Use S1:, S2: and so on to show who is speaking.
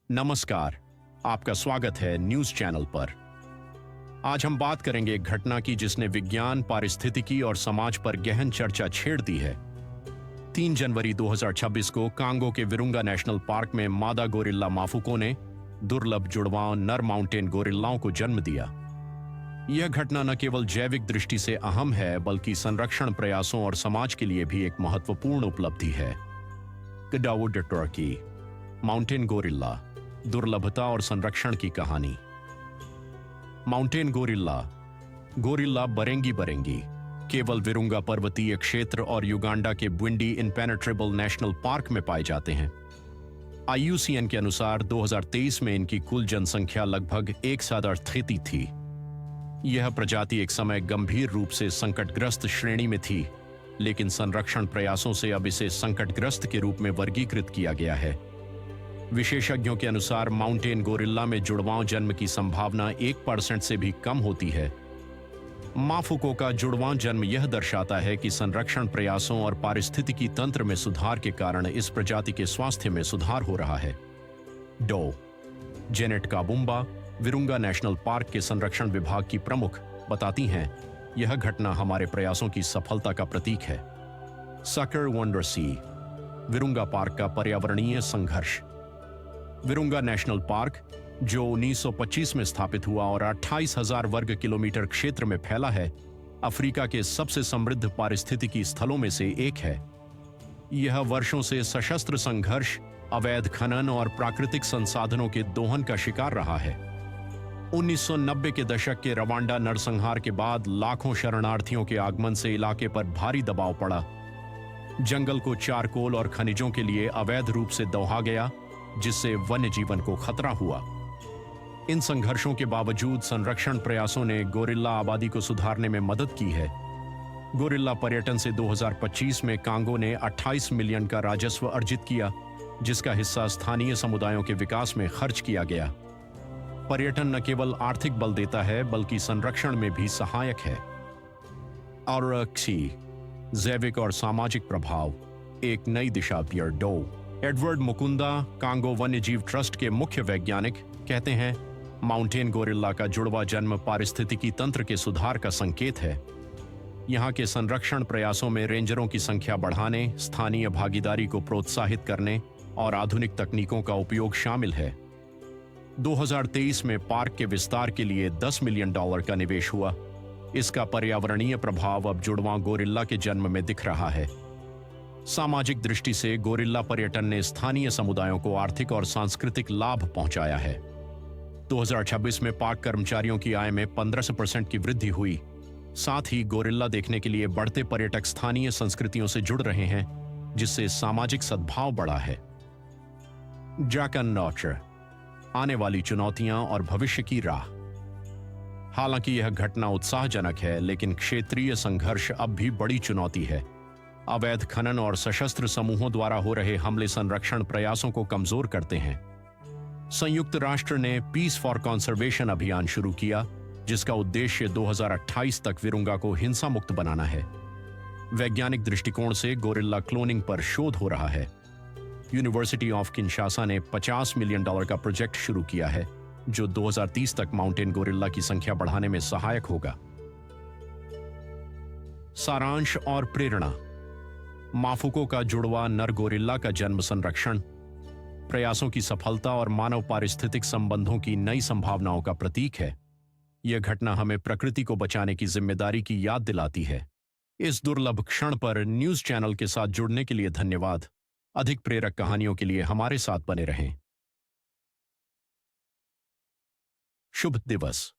S1: नमस्कार, आपका स्वागत है न्यूज चैनल पर। आज हम बात करेंगे एक घटना की जिसने विज्ञान, पारिस्थितिकी और समाज पर गहन चर्चा छेड़ दी है। 3 जनवरी 2026 को कांगो के विरुंगा नेशनल पार्क में मादा गोरिल्ला माफुको ने दुर्लभ जुड़वां नर माउंटेन गोरिल्लाओं को जन्म दिया। यह घटना न केवल जैविक दृष्टि से अहम है बल्कि संरक्षण प्रयासों और समाज के लिए भी एक महत्वपूर्ण उपलब्धि है। गडावुड टर्की माउंटेन गोरिल्ला, दुर्लभता और संरक्षण की कहानी। माउंटेन गोरिल्ला गोरिल्ला बरेंगी बरेंगी केवल विरुंगा पर्वतीय क्षेत्र और युगांडा के ब्विंडी इनपेनेट्रेबल नेशनल पार्क में पाए जाते हैं। IUCN के अनुसार 2023 में इनकी कुल जनसंख्या लगभग 1/3 थी। यह प्रजाति एक समय गंभीर रूप से संकटग्रस्त श्रेणी में थी, लेकिन संरक्षण प्रयासों से अब इसे संकटग्रस्त के रूप में वर्गीकृत किया गया है। विशेषज्ञों के अनुसार माउंटेन गोरिल्ला में जुड़वां जन्म की संभावना 1% से भी कम होती है। माफुको का जुड़वां जन्म यह दर्शाता है कि संरक्षण प्रयासों और पारिस्थितिकी तंत्र में सुधार के कारण इस प्रजाति के स्वास्थ्य में सुधार हो रहा है। डो Janet Kabumba, Virunga national park के संरक्षण विभाग की प्रमुख, बताती हैं, यह घटना हमारे प्रयासों की सफलता का प्रतीक है। सकर वंडर सी, विरुंगा पार्क का पर्यावरणीय संघर्ष। विरुंगा नेशनल पार्क, जो 1925 में स्थापित हुआ और 28,000 वर्ग किलोमीटर क्षेत्र में फैला है, अफ्रीका के सबसे समृद्ध पारिस्थितिकी स्थलों में से एक है। यह वर्षों से सशस्त्र संघर्ष, अवैध खनन और प्राकृतिक संसाधनों के दोहन का शिकार रहा है। 1990 के दशक के रवांडा नरसंहार के बाद लाखों शरणार्थियों के आगमन से इलाके पर भारी दबाव पड़ा। जंगल को चारकोल और खनिजों के लिए अवैध रूप से दोहा गया, जिससे वन्य जीवन को खतरा हुआ। इन संघर्षों के बावजूद संरक्षण प्रयासों ने गोरिल्ला आबादी को सुधारने में मदद की है। गोरिल्ला पर्यटन से 2025 में कांगो ने 28 मिलियन का राजस्व अर्जित किया, जिसका हिस्सा स्थानीय समुदायों के विकास में खर्च किया गया। पर्यटन न केवल आर्थिक बल देता है बल्कि संरक्षण में भी सहायक है। और जैविक और सामाजिक प्रभाव, एक नई दिशा पियर डो। एडवर्ड मुकुंदा, कांगो वन्यजीव ट्रस्ट के मुख्य वैज्ञानिक, कहते हैं, माउंटेन गोरिल्ला का जुड़वा जन्म पारिस्थितिकी तंत्र के सुधार का संकेत है। यहाँ के संरक्षण प्रयासों में रेंजरों की संख्या बढ़ाने, स्थानीय भागीदारी को प्रोत्साहित करने और आधुनिक तकनीकों का उपयोग शामिल है। 2023 में पार्क के विस्तार के लिए $10 मिलियन का निवेश हुआ। इसका पर्यावरणीय प्रभाव अब जुड़वां गोरिल्ला के जन्म में दिख रहा है। सामाजिक दृष्टि से गोरिल्ला पर्यटन ने स्थानीय समुदायों को आर्थिक और सांस्कृतिक लाभ पहुंचाया है। 2026 में पार्क कर्मचारियों की आय में 15% की वृद्धि हुई। साथ ही गोरिल्ला देखने के लिए बढ़ते पर्यटक स्थानीय संस्कृतियों से जुड़ रहे हैं, जिससे सामाजिक सद्भाव बढ़ा है। ड्रैगन नॉर्चर, आने वाली चुनौतियां और भविष्य की राह। हालांकि यह घटना उत्साहजनक है, लेकिन क्षेत्रीय संघर्ष अब भी बड़ी चुनौती है। अवैध खनन और सशस्त्र समूहों द्वारा हो रहे हमले संरक्षण प्रयासों को कमजोर करते हैं। संयुक्त राष्ट्र ने पीस फॉर कंजर्वेशन अभियान शुरू किया, जिसका उद्देश्य 2028 तक विरुंगा को हिंसा मुक्त बनाना है। वैज्ञानिक दृष्टिकोण से गोरिल्ला क्लोनिंग पर शोध हो रहा है। यूनिवर्सिटी ऑफ किंशासा ने $50 मिलियन का प्रोजेक्ट शुरू किया है, जो 2030 तक माउंटेन गोरिल्ला की संख्या बढ़ाने में सहायक होगा। सारांश और प्रेरणा। माफुको का जुड़वा नर गोरिल्ला का जन्म संरक्षण प्रयासों की सफलता और मानव पारिस्थितिक संबंधों की नई संभावनाओं का प्रतीक है। यह घटना हमें प्रकृति को बचाने की जिम्मेदारी की याद दिलाती है। इस दुर्लभ क्षण पर न्यूज चैनल के साथ जुड़ने के लिए धन्यवाद। अधिक प्रेरक कहानियों के लिए हमारे साथ बने रहें। शुभ दिवस।